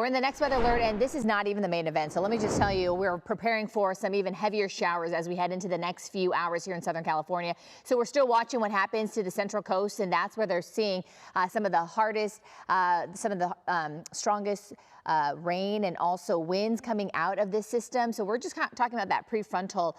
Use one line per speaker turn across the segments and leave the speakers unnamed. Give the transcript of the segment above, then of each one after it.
in the next weather alert, and this is not even the main event. So let me just tell you, we're preparing for some even heavier showers as we head into the next few hours here in Southern California. So we're still watching what happens to the Central Coast, and that's where they're seeing some of the hardest, some of the strongest rain and also winds coming out of this system. So we're just talking about that prefrontal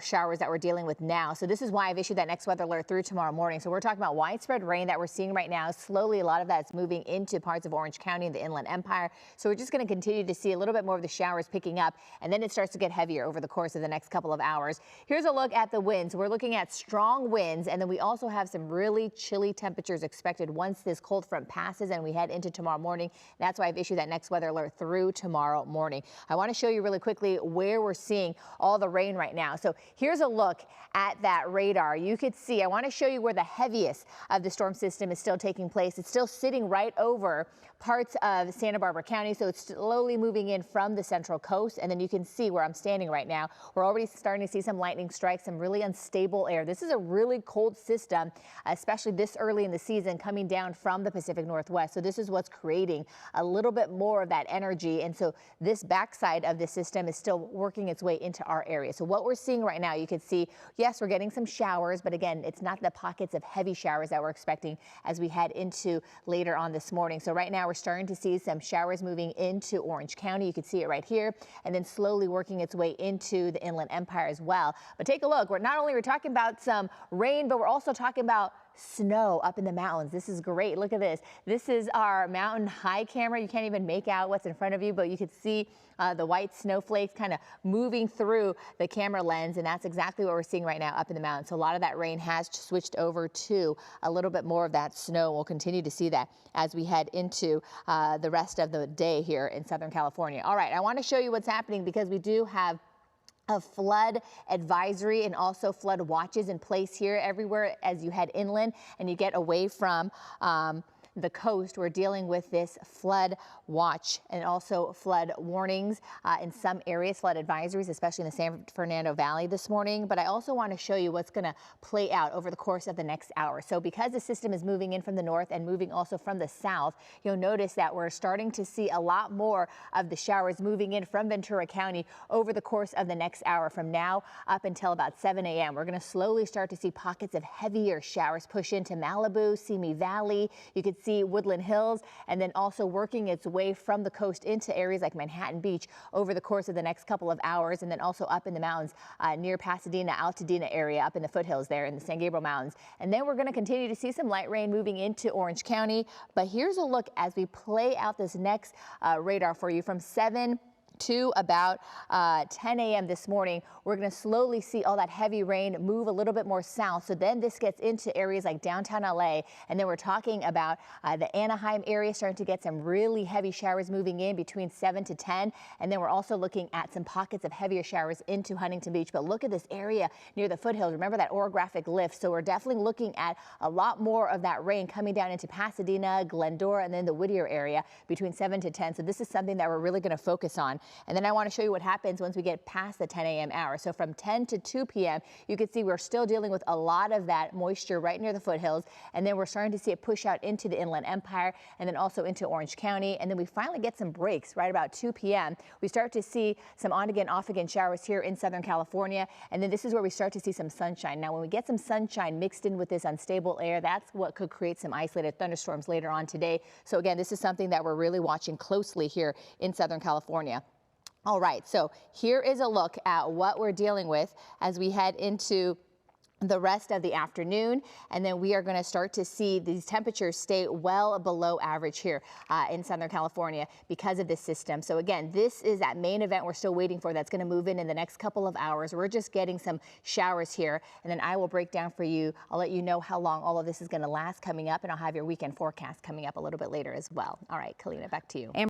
showers that we're dealing with now. So this is why I've issued that next weather alert through tomorrow morning. So we're talking about widespread rain that we're seeing right now. Slowly, a lot of that's moving into parts of Orange County and the Inland Empire. So we're just going to continue to see a little bit more of the showers picking up, and then it starts to get heavier over the course of the next couple of hours. Here's a look at the winds. We're looking at strong winds, and then we also have some really chilly temperatures expected once this cold front passes and we head into tomorrow morning. That's why I've issued that next weather alert through tomorrow morning. I want to show you really quickly where we're seeing all the rain right now. So here's a look at that radar. You could see, I want to show you where the heaviest of the storm system is still taking place. It's still sitting right over parts of Santa Barbara County, so it's slowly moving in from the Central Coast, and then you can see where I'm standing right now. We're already starting to see some lightning strikes, some really unstable air. This is a really cold system, especially this early in the season, coming down from the Pacific Northwest. So this is what's creating a little bit more of that energy, and so this backside of the system is still working its way into our area. So what we're seeing right now, you can see, yes, we're getting some showers, but again, it's not the pockets of heavy showers that we're expecting as we head into later on this morning. So right now we're starting to see some showers moving into Orange County. You can see it right here, and then slowly working its way into the Inland Empire as well. But take a look. We're not only talking about some rain, but we're also talking about snow up in the mountains. This is great. Look at this. This is our mountain high camera. You can't even make out what's in front of you, but you can see the white snowflakes kind of moving through the camera lens, and that's exactly what we're seeing right now up in the mountains. So a lot of that rain has switched over to a little bit more of that snow. We'll continue to see that as we head into the rest of the day here in Southern California. All right, I want to show you what's happening because we do have a flood advisory and also flood watches in place here everywhere as you head inland and you get away from the coast. We're dealing with this flood watch and also flood warnings in some areas, flood advisories, especially in the San Fernando Valley this morning. But I also want to show you what's going to play out over the course of the next hour. So because the system is moving in from the north and moving also from the south, you'll notice that we're starting to see a lot more of the showers moving in from Ventura County over the course of the next hour from now up until about 7 a.m. We're going to slowly start to see pockets of heavier showers push into Malibu, Simi Valley. You could see Woodland Hills, and then also working its way from the coast into areas like Manhattan Beach over the course of the next couple of hours, and then also up in the mountains near Pasadena, Altadena area, up in the foothills there in the San Gabriel Mountains. And then we're going to continue to see some light rain moving into Orange County. But here's a look as we play out this next radar for you from 7 to about 10 a.m. this morning. We're going to slowly see all that heavy rain move a little bit more south. So then this gets into areas like downtown LA. And then we're talking about the Anaheim area starting to get some really heavy showers moving in between 7 to 10. And then we're also looking at some pockets of heavier showers into Huntington Beach. But look at this area near the foothills. Remember that orographic lift. So we're definitely looking at a lot more of that rain coming down into Pasadena, Glendora, and then the Whittier area between 7 to 10. So this is something that we're really going to focus on. And then I want to show you what happens once we get past the 10 a.m. hour. So from 10 to 2 p.m., you can see we're still dealing with a lot of that moisture right near the foothills. And then we're starting to see it push out into the Inland Empire and then also into Orange County. And then we finally get some breaks right about 2 p.m. We start to see some on-again, off-again showers here in Southern California. And then this is where we start to see some sunshine. Now, when we get some sunshine mixed in with this unstable air, that's what could create some isolated thunderstorms later on today. So again, this is something that we're really watching closely here in Southern California. All right, so here is a look at what we're dealing with as we head into the rest of the afternoon, and then we are going to start to see these temperatures stay well below average here in Southern California because of this system. So again, this is that main event we're still waiting for that's going to move in the next couple of hours. We're just getting some showers here, and then I will break down for you. I'll let you know how long all of this is going to last coming up, and I'll have your weekend forecast coming up a little bit later as well. All right, Kalina, back to you.